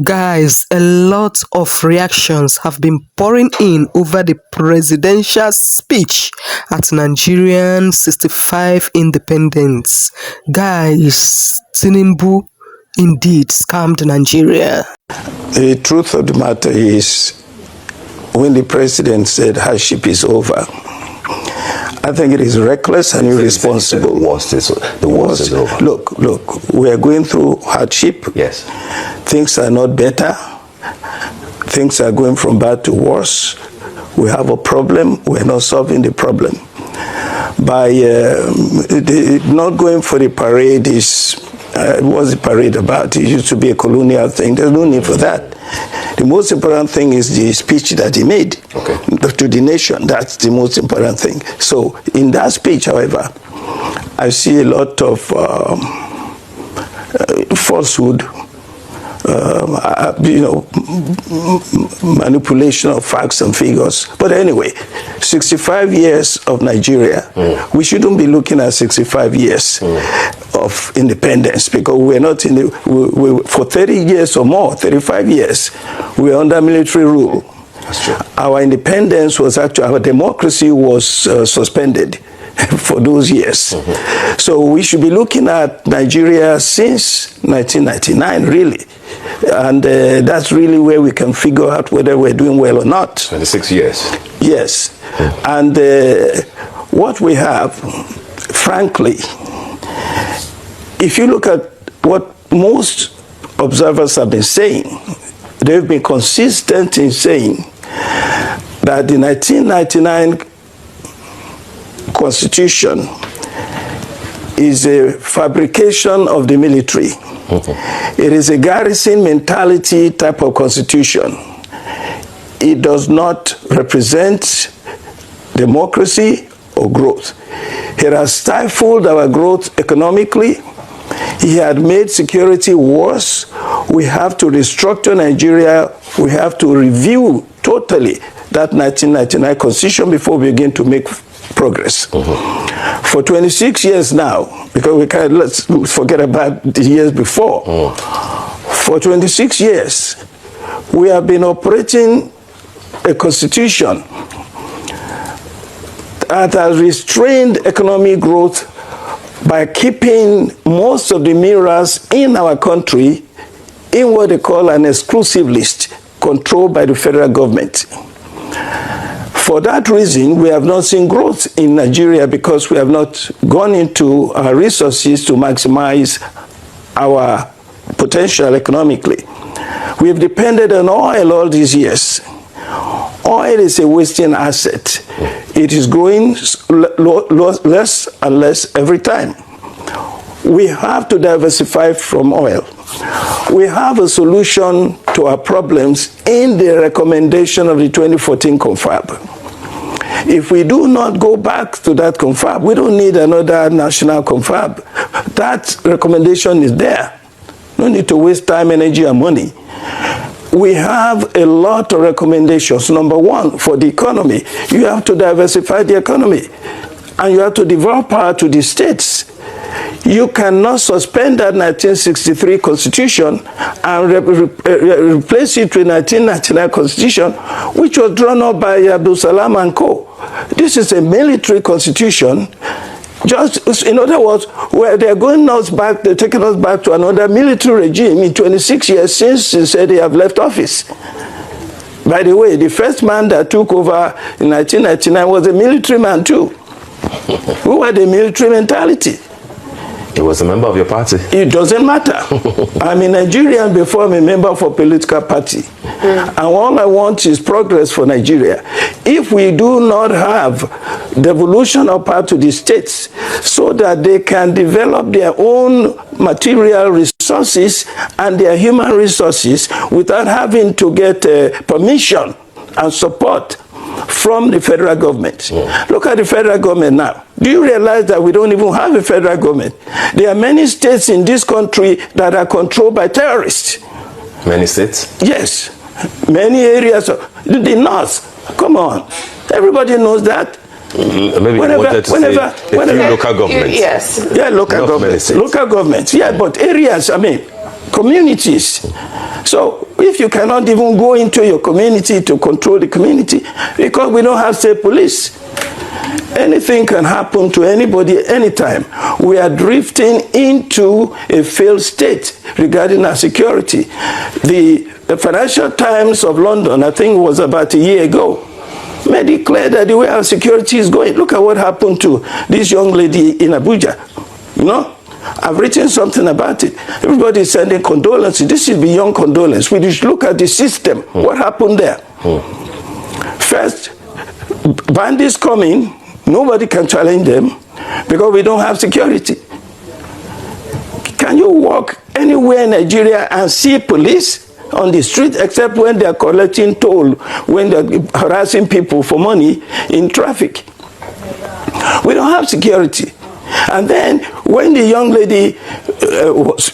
Guys, a lot of reactions have been pouring in over the presidential speech at Nigerian 65 independence. Guys, Tinubu indeed scammed Nigeria. The truth of the matter is, when the president said hardship is over, I think it is reckless and irresponsible. The worst is over. Look, we are going through hardship. Yes. Things are not better. Things are going from bad to worse. We have a problem. We're not solving the problem. By not going for the parade is, what's the parade about? It used to be a colonial thing. There's no need for that. The most important thing is the speech that he made to the nation. That's the most important thing. So in that speech, however, I see a lot of falsehood, manipulation of facts and figures. But anyway, 65 years of Nigeria, we shouldn't be looking at 65 years of independence, because we're not in the, for 30 years or more, 35 years, we're under military rule. That's true. Our independence was actually, our democracy was suspended for those years. So we should be looking at Nigeria since 1999, really. And that's really where we can figure out whether we're doing well or not. 26 years. Yes. And what we have, frankly, if you look at what most observers have been saying, they've been consistent in saying that the 1999 Constitution is a fabrication of the military. It is a garrison mentality type of constitution. It does not represent democracy or growth. It has stifled our growth economically. He had made security worse. We have to restructure Nigeria. We have to review totally that 1999 Constitution before we begin to make progress. For 26 years now, because we can't, let's forget about the years before. For 26 years, we have been operating a constitution that has restrained economic growth by keeping most of the minerals in our country in what they call an exclusive list, controlled by the federal government. For that reason, we have not seen growth in Nigeria, because we have not gone into our resources to maximize our potential economically. We have depended on oil all these years. Oil is a wasting asset. It is growing less and less every time. We have to diversify from oil. We have a solution to our problems in the recommendation of the 2014 confab. If we do not go back to that confab, we don't need another national confab. That recommendation is there. No need to waste time, energy, and money. We have a lot of recommendations. Number one, for the economy, you have to diversify the economy, and you have to develop power to the states. You cannot suspend that 1963 Constitution and replace it with 1999 Constitution, which was drawn up by Abdul Salam and co. This is a military constitution. Just in other words, where they're going us back, they're taking us back to another military regime in 26 years since they said they have left office. By the way, the first man that took over in 1999 was a military man too. Who had a military mentality. He was a member of your party. It doesn't matter. I'm a Nigerian before I'm a member of a political party. And all I want is progress for Nigeria. If we do not have devolution of power to the states so that they can develop their own material resources and their human resources without having to get permission and support from the federal government. Look at the federal government now. Do you realize that we don't even have a federal government? There are many states in this country that are controlled by terrorists. Many states? Yes. Many areas of the north. Come on. Everybody knows that. Maybe you wanted to say a few local governments. Yes. Yeah, local governments. Local governments. Yeah, but areas, I mean, communities. So If you cannot even go into your community to control the community, because we don't have state police. Anything can happen to anybody anytime. We are drifting into a failed state regarding our security. The Financial Times of London, I think it was about a year ago, made it clear that the way our security is going, look at what happened to this young lady in Abuja. You know, I've written something about it. Everybody is sending condolences. This is beyond condolence. We should look at the system. What happened there? First, bandits coming, nobody can challenge them because we don't have security. Can you walk anywhere in Nigeria and see police on the street except when they are collecting toll, when they are harassing people for money in traffic? We don't have security. And then when the young lady was,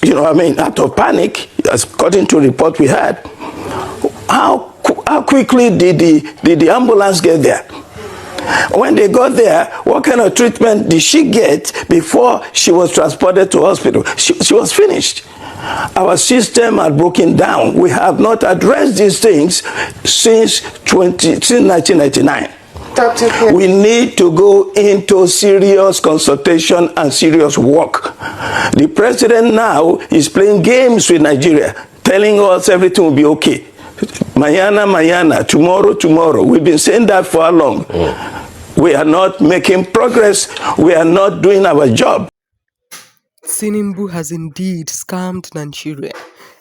out of panic, according to the report we had, how quickly did the ambulance get there? When they got there, what kind of treatment did she get before she was transported to hospital? She was finished. Our system had broken down. We have not addressed these things since 1999. We need to go into serious consultation and serious work. The president now is playing games with Nigeria, telling us everything will be okay. Mañana, tomorrow. We've been saying that for how long? We are not making progress. We are not doing our job. Tinubu has indeed scammed Nigeria.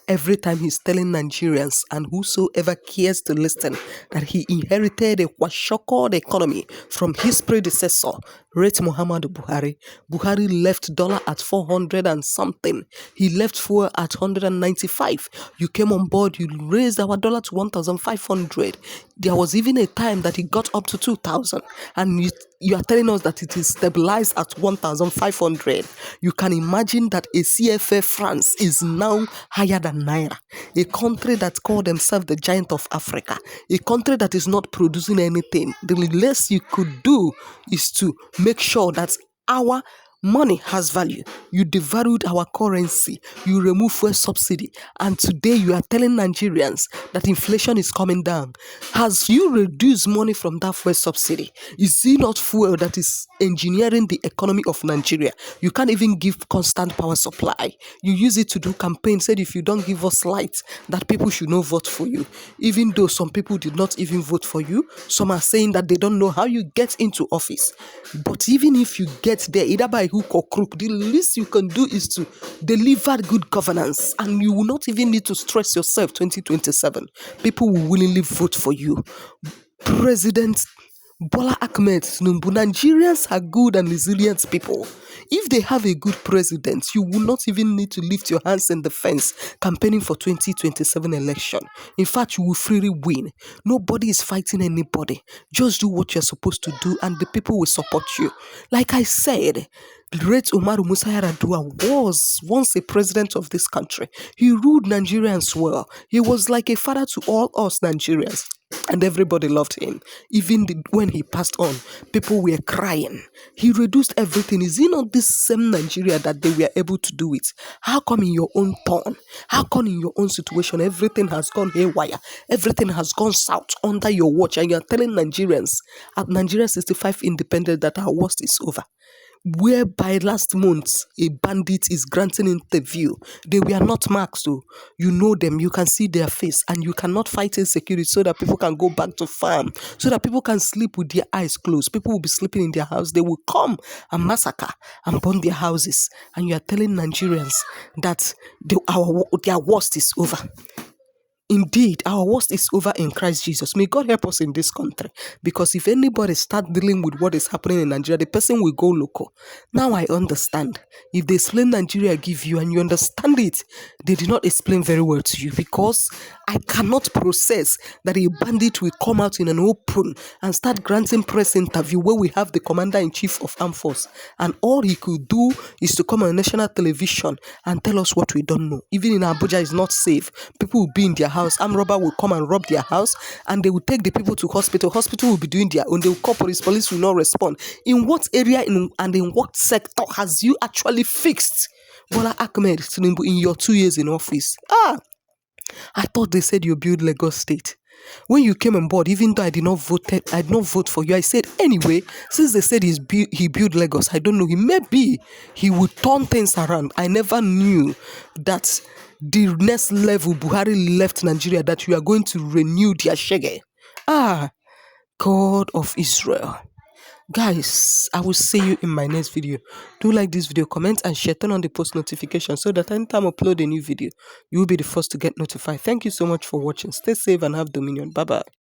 Every time he's telling Nigerians and whosoever cares to listen that he inherited a kwashiorkor economy from his predecessor, Rate Muhammadu Buhari. Buhari left dollar at 400 and something. He left fuel at 195. You came on board, you raised our dollar to 1,500. There was even a time that it got up to 2,000. And you are telling us that it is stabilized at 1,500. You can imagine that a CFA France is now higher than Naira. A country that called themselves the giant of Africa. A country that is not producing anything. The less you could do is to make sure that our money has value. You devalued our currency. You remove fuel subsidy. And today you are telling Nigerians that inflation is coming down. Has you reduced money from that fuel subsidy? Is it not fuel that is engineering the economy of Nigeria? You can't even give constant power supply. You use it to do campaigns. Said if you don't give us light, that people should not vote for you. Even though some people did not even vote for you, some are saying that they don't know how you get into office. But even if you get there, either by hook or crook, the least you can do is to deliver good governance, and you will not even need to stress yourself. 2027 people will willingly vote for you. President Bola Ahmed Tinubu, Nigerians are good and resilient people. If they have a good president, you will not even need to lift your hands in the fence campaigning for 2027 election. In fact, you will freely win. Nobody is fighting anybody. Just do what you're supposed to do and the people will support you. Like I said, Great Umaru Musa Yar'Adua was once a president of this country. He ruled Nigerians well. He was like a father to all us Nigerians. And everybody loved him. Even when he passed on, people were crying. He reduced everything. Is it not this same Nigeria that they were able to do it? How come in your own turn? How come in your own situation, everything has gone haywire? Everything has gone south under your watch, and you're telling Nigerians at Nigeria 65 independent that our worst is over. Whereby last month a bandit is granting interview. They were not marked, so you know them, you can see their face, and you cannot fight insecurity so that people can go back to farm, so that people can sleep with their eyes closed. People will be sleeping in their house. They will come and massacre and burn their houses, and you are telling Nigerians that their worst is over. Indeed, our worst is over in Christ Jesus. May God help us in this country. Because if anybody start dealing with what is happening in Nigeria, the person will go local. Now I understand. If they explain Nigeria give you and you understand it, they did not explain very well to you. Because I cannot process that a bandit will come out in an open and start granting press interview where we have the commander-in-chief of armed force. And all he could do is to come on national television and tell us what we don't know. Even in Abuja, it's not safe. People will be in their house. Armed robber will come and rob their house, and they will take the people to hospital. Hospital will be doing their own. They will call police. Police will not respond. In what area and in what sector has you actually fixed Bola Ahmed Tinubu in your 2 years in office? I thought they said you build Lagos State. When you came on board, even though I did not vote for you, I said anyway, since they said he built Lagos, I don't know him. Maybe he would turn things around. I never knew that the next level Buhari left Nigeria, that you are going to renew their shege. God of Israel. Guys, I will see you in my next video. Do like this video, comment and share, turn on the post notification so that anytime I upload a new video, you will be the first to get notified. Thank you so much for watching. Stay safe and have dominion. Bye bye.